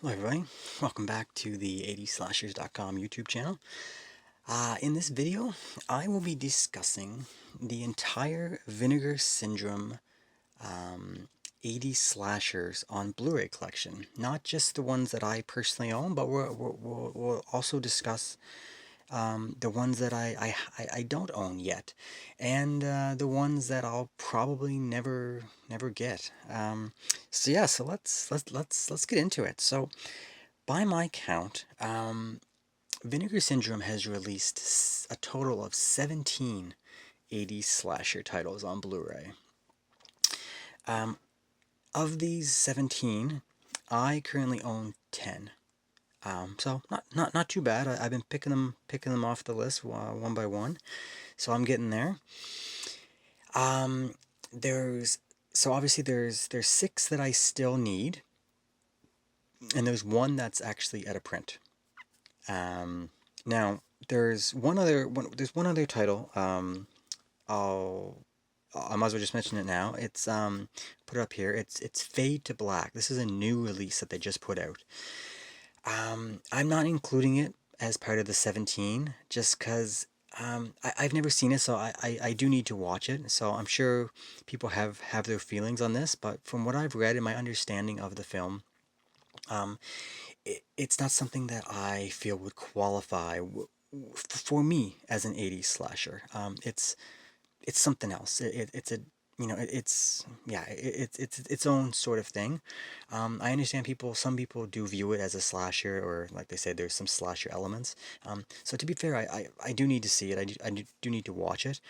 Hello everybody, welcome back to the 80slashers.com YouTube channel. In this video, I will be discussing the entire Vinegar Syndrome 80 slashers on Blu-ray collection. Not just the ones that I personally own, but we'll also discuss the ones that I don't own yet, and the ones that I'll probably never get. So let's get into it. So by my count, Vinegar Syndrome has released a total of 17 80s slasher titles on Blu-ray. Of these 17, I currently own 10. So not too bad. I've been picking them off the list one by one, so I'm getting there. There's obviously there's 6 that I still need, and there's one that's actually out of print. Now there's one other title. I might as well just mention it now. It's put it up here. It's Fade to Black. This is a new release that they just put out. I'm not including it as part of the 17 just because I've never seen it, so I do need to watch it. So I'm sure people have their feelings on this, but from what I've read and my understanding of the film, it's not something that I feel would qualify for me as an 80s slasher. It's something else. It's a it's yeah, it's its own sort of thing. I understand some people do view it as a slasher, or like they say, there's some slasher elements. So to be fair, I do need to see it. I do need to watch it.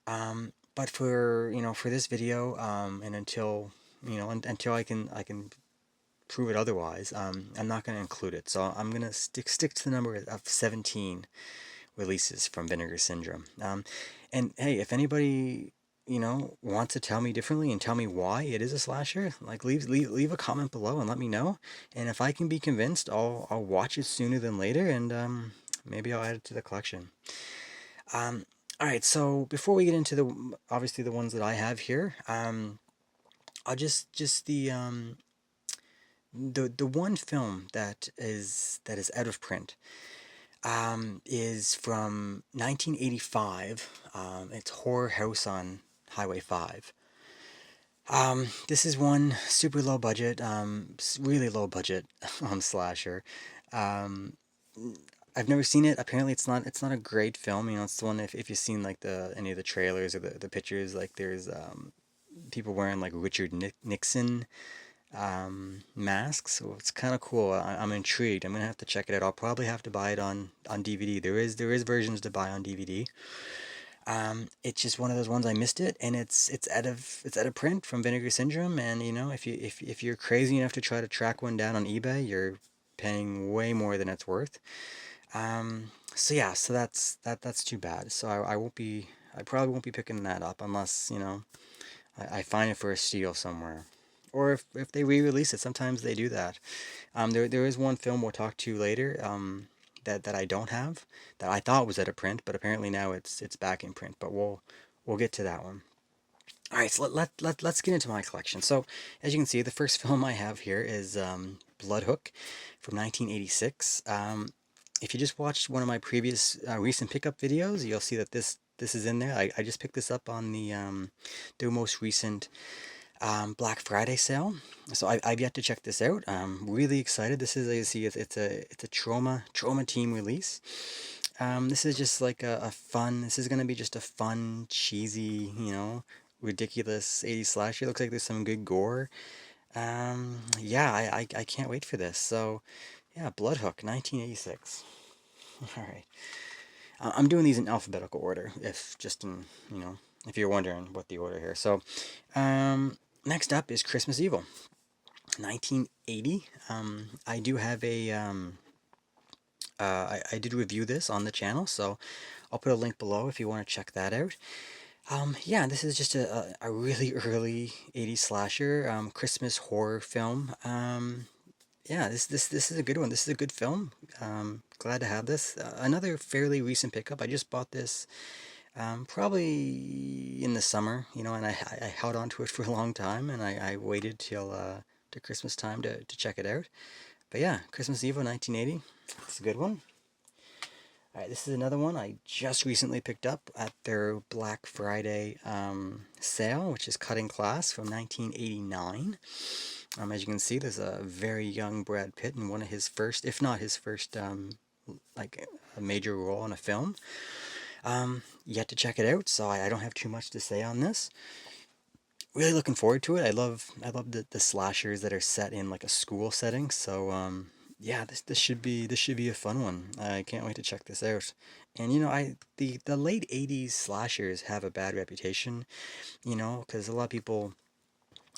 But for for this video, and until until I can prove it otherwise, I'm not going to include it. So I'm going to stick to the number of 17 releases from Vinegar Syndrome. And hey, if anybody wants to tell me differently and tell me why it is a slasher, like leave a comment below and let me know. And if I can be convinced, I'll watch it sooner than later, and maybe I'll add it to the collection. All right, so before we get into obviously the ones that I have here, I'll just the one film that is out of print is from 1985. It's Horror House on Highway 5. This is one super low budget, really low budget slasher. Um, I've never seen it. Apparently, it's not a great film. It's the one if you've seen like any of the trailers or the pictures, like there's people wearing like Richard Nixon masks. So it's kind of cool. I'm intrigued. I'm gonna have to check it out. I'll probably have to buy it on DVD. There is versions to buy on DVD. It's just one of those ones I missed it, and it's out of print from Vinegar Syndrome. And if you're crazy enough to try to track one down on eBay, you're paying way more than it's worth. So yeah, so that's too bad. So I probably won't be picking that up unless I find it for a steal somewhere. Or if they re-release it, sometimes they do that. There is one film we'll talk to later that I don't have, that I thought was out of print, but apparently now it's back in print. But we'll get to that one. All right, so let's get into my collection. So as you can see, the first film I have here is Bloodhook from 1986. If you just watched one of my previous recent pickup videos, you'll see that this is in there. I just picked this up on the most recent Black Friday sale. So I've yet to check this out. I'm really excited. This is, as you see, it's a trauma team release. This is just like a fun. This is gonna be just a fun, cheesy, ridiculous 80s slasher. Looks like there's some good gore. Yeah, I can't wait for this. So yeah, Bloodhook, 1986. All right. I'm doing these in alphabetical order, if you're wondering what the order here. So, next up is Christmas Evil, 1980. I do have I did review this on the channel, so I'll put a link below if you want to check that out. Yeah, this is just a really early 80s slasher, Christmas horror film. Yeah, this is a good one. This is a good film. Glad to have this. Another fairly recent pickup. I just bought this probably in the summer, and I held on to it for a long time, and I waited till to Christmas time to check it out. But yeah, Christmas Eve of 1980. It's a good one. Alright, this is another one I just recently picked up at their Black Friday sale, which is Cutting Class from 1989. As you can see, there's a very young Brad Pitt in one of his first, if not his first, like a major role in a film. Yet to check it out, so I don't have too much to say on this. Really looking forward to it. I love the slashers that are set in like a school setting. So yeah, this should be a fun one. I can't wait to check this out. And the late 80s slashers have a bad reputation, because a lot of people,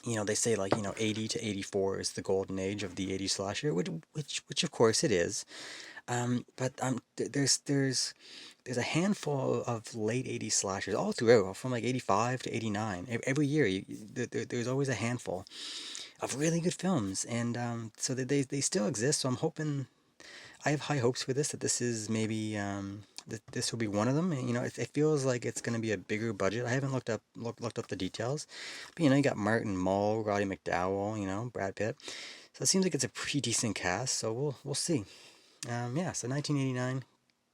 they say like, 80 to 84 is the golden age of the 80s slasher, which of course it is. But there's a handful of late 80s slashers all throughout, from like 85 to 89. Every year, there's always a handful of really good films, and so they still exist. So I'm hoping, I have high hopes for this, that this is maybe that this will be one of them. And, it feels like it's going to be a bigger budget. I haven't looked up the details, but you got Martin Mull, Roddy McDowall, Brad Pitt. So it seems like it's a pretty decent cast. So we'll see. Yeah, so 1989,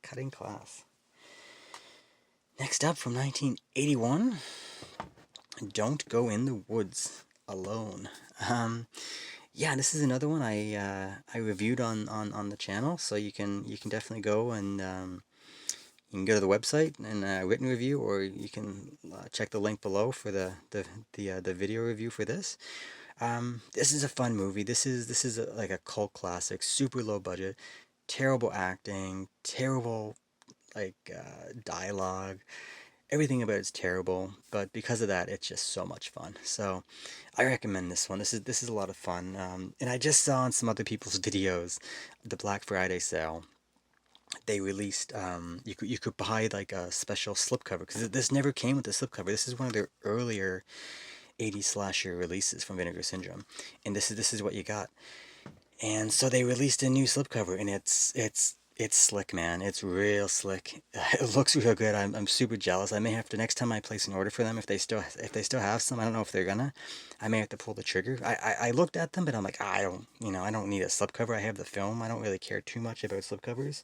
Cutting Class. Next up, from 1981, Don't Go in the Woods Alone. Yeah, this is another one I reviewed on the channel, so you can definitely go and you can go to the website and written review, or you can check the link below for the video review for this. This is a fun movie. This is like a cult classic, super low budget, terrible acting, terrible like dialogue. Everything about it's terrible, but because of that, it's just so much fun. So I recommend this one. This is a lot of fun. And I just saw on some other people's videos, the Black Friday sale, they released, you could buy like a special slipcover, because this never came with a slipcover. This is one of their earlier 80s slasher releases from Vinegar Syndrome, and this is what you got. And so they released a new slipcover, and it's slick, man. It's real slick. It looks real good. I'm super jealous. I may have to, next time I place an order for them, if they still have some. I don't know if they're gonna. I may have to pull the trigger. I looked at them, but I'm like, I don't need a slipcover. I have the film. I don't really care too much about slipcovers.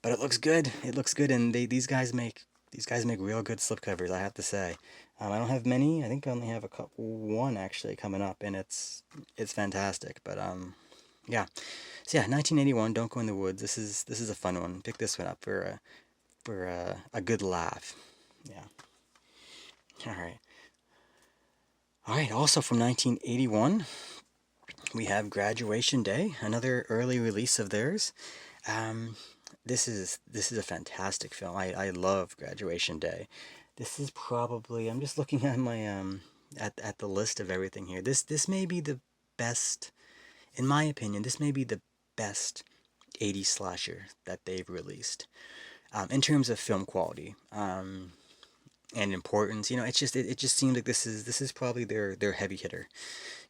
But it looks good. It looks good, and these guys make real good slipcovers, I have to say. I don't have many. I think I only have one actually coming up, and it's fantastic. But yeah. So yeah, 1981. Don't Go in the Woods. This is a fun one. Pick this one up for a good laugh. Yeah. All right. All right. Also from 1981, we have Graduation Day, another early release of theirs. Um, this is a fantastic film. I love Graduation Day. This is probably, I'm just looking at my at the list of everything here. This may be the best, in my opinion. This may be the best 80s slasher that they've released, in terms of film quality, and importance. It just seems like this is probably their heavy hitter.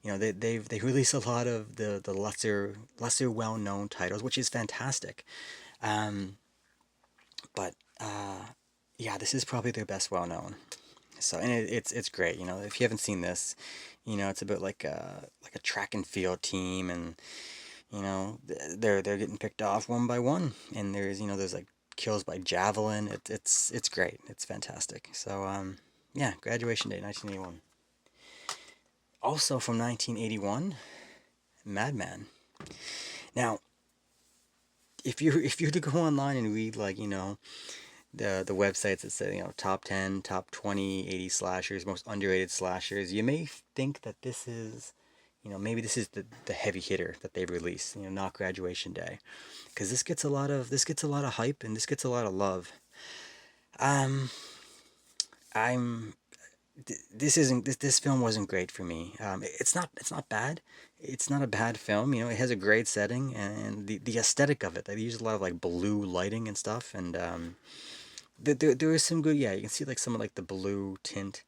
They release a lot of the lesser well known titles, which is fantastic. Um, but yeah, this is probably their best well known. So, and it's great. If you haven't seen this, it's about like a track and field team, and they're getting picked off one by one, and there's like kills by javelin. It's great. It's fantastic. So yeah, Graduation Day, 1981. Also from 1981, Madman. Now, if you were to go online and read, like, the websites that say, top 10, top 20 80 slashers, most underrated slashers, you may think that this is, maybe this is the heavy hitter that they've released, not Graduation Day, because this gets a lot of hype, and this gets a lot of love. Um, I'm this film wasn't great for me. It's not bad. It's not a bad film. It has a great setting, and the aesthetic of it. They use a lot of like blue lighting and stuff, and there is some good. Yeah, you can see like some of like the blue tint.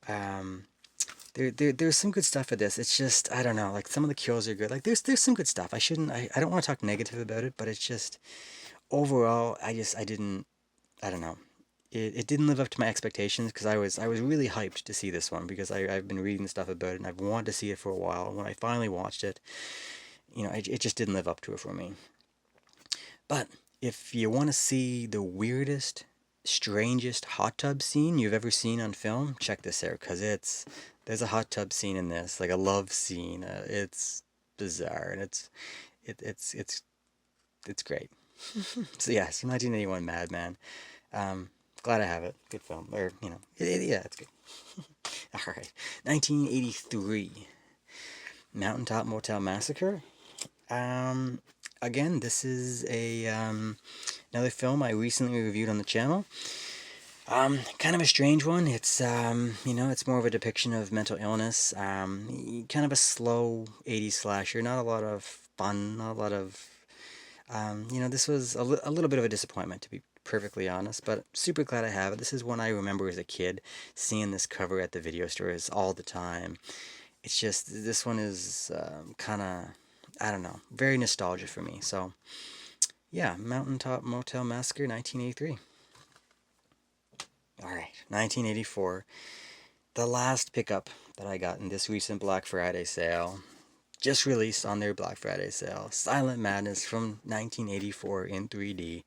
Um, there's some good stuff at this. It's just, I don't know. Like, some of the kills are good. Like, there's some good stuff. I don't want to talk negative about it, but it's just overall, I didn't. I don't know. It didn't live up to my expectations, because I was really hyped to see this one, because I've been reading stuff about it, and I've wanted to see it for a while. When I finally watched it, you know, it just didn't live up to it for me. But if you want to see the weirdest, strangest hot tub scene you've ever seen on film, check this out, because there's a hot tub scene in this, like a love scene. It's bizarre, and it's great. So yes, 1981 Madman. Glad I have it. Good film, or you know, yeah, it's good. All right, 1983 Mountaintop Motel Massacre. Um, Again, this is a another film I recently reviewed on the channel. Kind of a strange one. It's you know, it's more of a depiction of mental illness. Kind of a slow 80s slasher. Not a lot of fun. Not a lot of you know, this was a little bit of a disappointment, to be perfectly honest. But super glad I have it. This is one I remember as a kid, seeing this cover at the video stores all the time. It's just this one is kind of, I don't know, very nostalgic for me. So yeah, Mountaintop Motel Massacre, 1983. All right, 1984. The last pickup that I got in this recent Black Friday sale, just released on their Black Friday sale, Silent Madness from 1984 in 3D.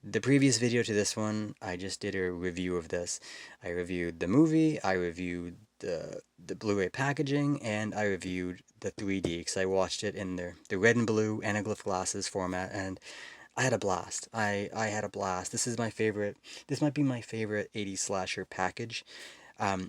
The previous video to this one, I just did a review of this. I reviewed the movie, I reviewed the Blu-ray packaging, and I reviewed the 3D because I watched it in the red and blue anaglyph glasses format, and I had a blast. I had a blast. This is my favorite. This might be my favorite 80s slasher package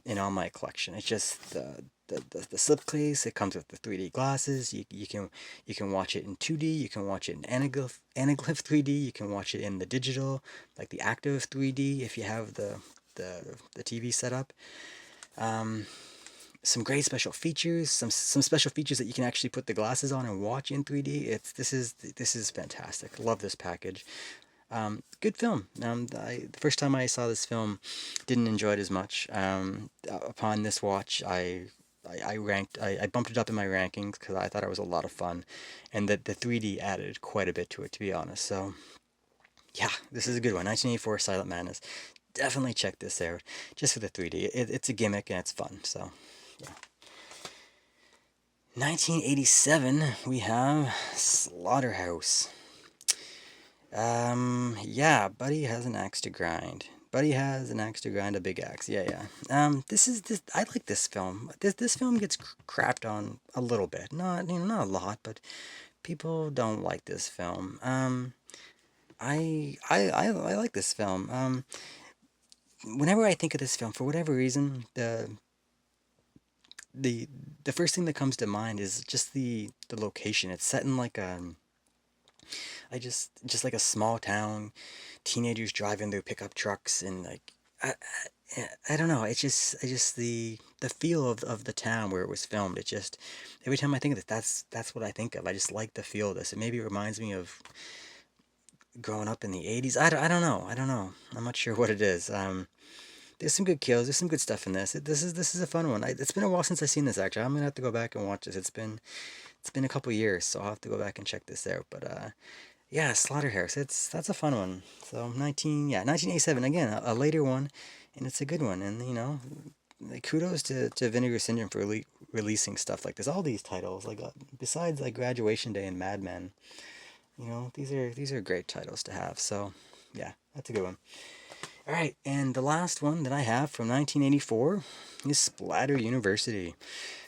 in all my collection. It's just the slipcase. It comes with the 3D glasses. You can watch it in 2D. You can watch it in anaglyph 3D. You can watch it in the digital, like the active 3D if you have the TV set up. Some great special features, some special features that you can actually put the glasses on and watch in 3D. This is fantastic. Love this package. Good film. The first time I saw this film, didn't enjoy it as much. Upon this watch, I bumped it up in my rankings because I thought it was a lot of fun, and that the 3D added quite a bit to it, to be honest. So yeah, this is a good one. 1984 Silent Madness. Definitely check this out, just for the 3D. It's a gimmick and it's fun. So yeah. 1987, we have Slaughterhouse. Yeah, Buddy has an axe to grind. Buddy has an axe to grind, a big axe. Yeah, yeah. I like this film. This film gets crapped on a little bit. Not, you know, not a lot, but people don't like this film. I like this film. Whenever I think of this film, for whatever reason, the the first thing that comes to mind is just the location. It's set in like just like a small town, teenagers driving their pickup trucks, and like I don't know. It's just the feel of the town where it was filmed. It just, every time I think of it, that's what I think of. I just like the feel of this. It maybe reminds me of growing up in the 80s. I don't know. I don't know. I'm not sure what it is. There's some good kills. There's some good stuff in this. This is a fun one. It's been a while since I've seen this, actually. I'm gonna have to go back and watch this. It's been a couple years, so I'll have to go back and check this out. But yeah, Slaughterhouse. That's a fun one. So 1987 again, a later one, and it's a good one. And you know, like, kudos to Vinegar Syndrome for releasing stuff like this. All these titles, like besides like Graduation Day and Mad Men, you know, these are great titles to have. So yeah, that's a good one. All right, and the last one that I have from 1984 is Splatter University.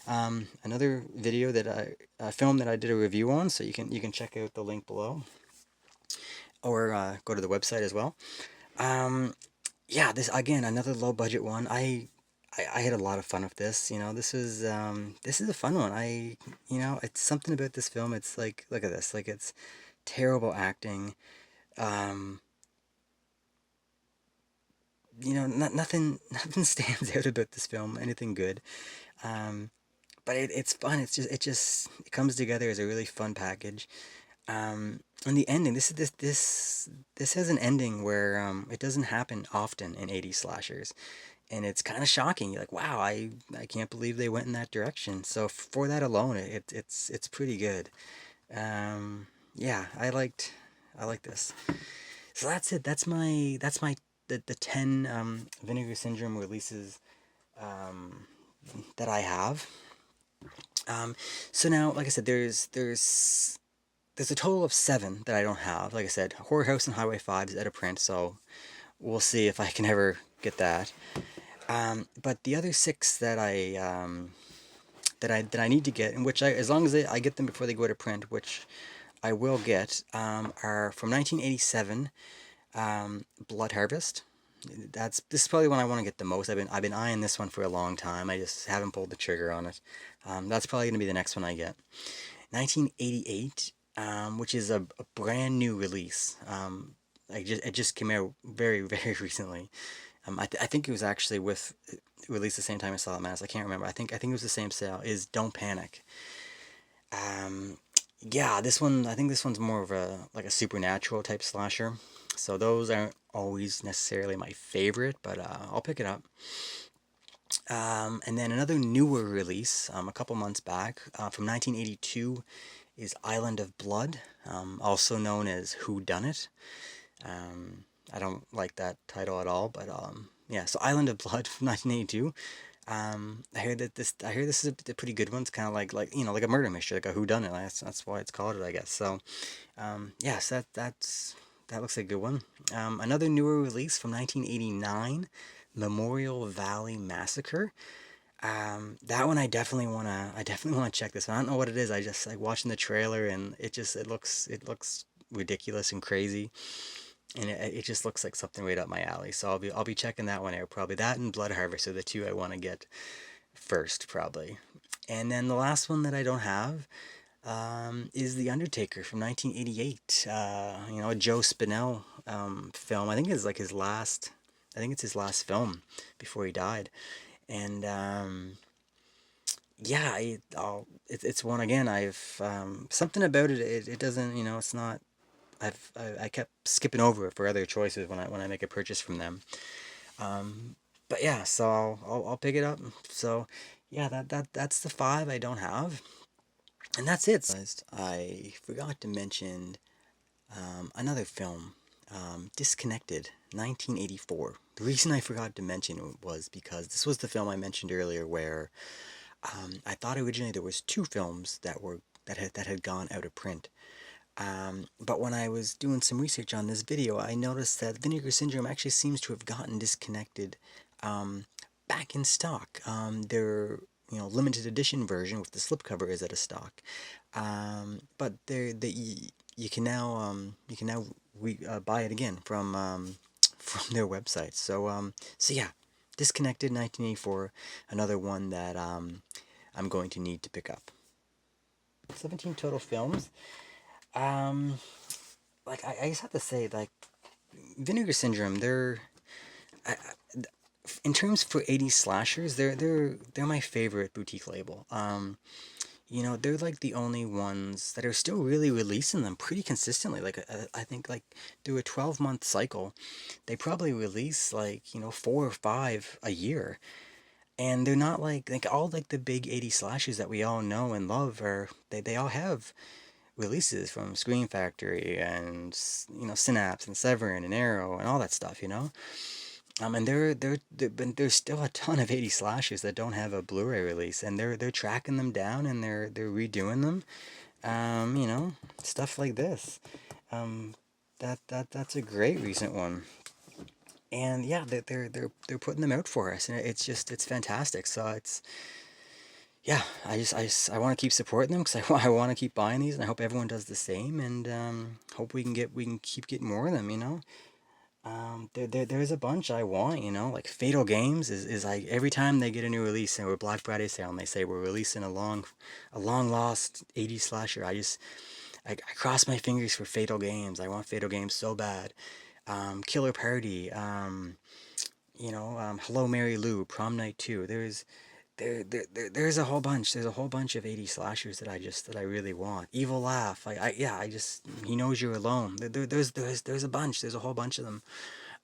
Another video that a film that I did a review on, so you can check out the link below, or go to the website as well. Yeah, this again, another low budget one. I had a lot of fun with this. You know, this is a fun one. You know, it's something about this film. It's like, look at this. Like, it's terrible acting. Um, you know, nothing stands out about this film. Anything good. Um, but it's fun. It comes together as a really fun package. And the ending. This has an ending where it doesn't happen often in 80s slashers, and it's kind of shocking. You're like, wow, I can't believe they went in that direction. So for that alone, it's pretty good. Yeah, I like this. So that's it. That's my the 10 Vinegar Syndrome releases that I have. So now, like I said, there's a total of 7 that I don't have. Like I said, Horror House and Highway 5 is out of print, so we'll see if I can ever get that. But the other 6 that I need to get, and which as long as I get them before they go to print, which I will get, are from 1987, Blood Harvest. This is probably one I want to get the most. I've been eyeing this one for a long time. I just haven't pulled the trigger on it. That's probably going to be the next one I get. 1988, which is a brand new release. It just came out very very recently. I think it was actually released the same time I saw Mass. I can't remember. I think it was the same sale. Is Don't Panic. Um, yeah, this one, I think this one's more of a supernatural type slasher. So those aren't always necessarily my favorite, but I'll pick it up. And then another newer release, a couple months back, from 1982, is Island of Blood, also known as Who Done It. I don't like that title at all, but yeah. So Island of Blood from 1982. I hear this is a pretty good one. It's kind of like like a murder mystery, like a whodunit. That's why it's called it, I guess. So, yes, that looks like a good one. Another newer release from 1989, Memorial Valley Massacre. That one I definitely wanna check this one. I don't know what it is. I just like watching the trailer and it looks ridiculous and crazy, and it just looks like something right up my alley. So I'll be checking that one out. Probably that and Blood Harvest are the two I want to get first, probably. And then the last one that I don't have is The Undertaker from 1988. A Joe Spinell film. I think it's like his last. I think it's his last film before he died. And yeah, it's one again. I've something about it. It doesn't. It's not. I kept skipping over it for other choices when I make a purchase from them. But yeah, so I'll pick it up. So yeah, that's the 5 I don't have, and that's it. I forgot to mention another film, Disconnected, 1984. The reason I forgot to mention it was because this was the film I mentioned earlier, where I thought originally there was 2 films that had gone out of print. But when I was doing some research on this video, I noticed that Vinegar Syndrome actually seems to have gotten Disconnected back in stock. Their limited edition version with the slipcover is out of stock, but you can now buy it again from their website. So yeah, Disconnected 1984, another one that I'm going to need to pick up. 17 total films. I just have to say, like, Vinegar Syndrome, I, in terms for 80s slashers, they're my favorite boutique label. They're like the only ones that are still really releasing them pretty consistently. Like, I think like through a 12-month cycle, they probably release like 4 or 5 a year. And they're not like all like the big 80s slashers that we all know and love, are they all have releases from Scream Factory and Synapse and Severin and Arrow and all that stuff. And there's still a ton of 80 slashers that don't have a Blu-ray release, and they're tracking them down and they're redoing them. Stuff like this. That's a great recent one. And yeah, they're putting them out for us, and it's fantastic. So yeah, I want to keep supporting them because I want to keep buying these, and I hope everyone does the same, and hope we can keep getting more of them. There's a bunch I want. Like Fatal Games is like every time they get a new release, and we're Black Friday sale, and they say we're releasing a long lost 80s slasher. I cross my fingers for Fatal Games. I want Fatal Games so bad. Killer Party. Hello Mary Lou, Prom Night 2. There's a whole bunch. There's a whole bunch of 80 slashers that I really want. Evil Laugh. I just He Knows You're Alone. There's a bunch. There's a whole bunch of them.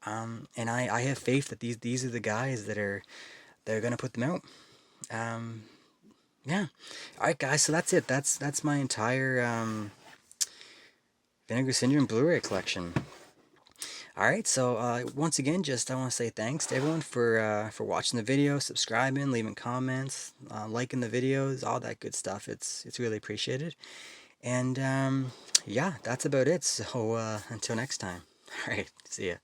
And I have faith that these are the guys that are gonna put them out. Yeah. All right, guys. So that's it. That's my entire Vinegar Syndrome Blu-ray collection. Alright, so once again, just I want to say thanks to everyone for watching the video, subscribing, leaving comments, liking the videos, all that good stuff. It's really appreciated. And yeah, that's about it. So until next time. Alright, see ya.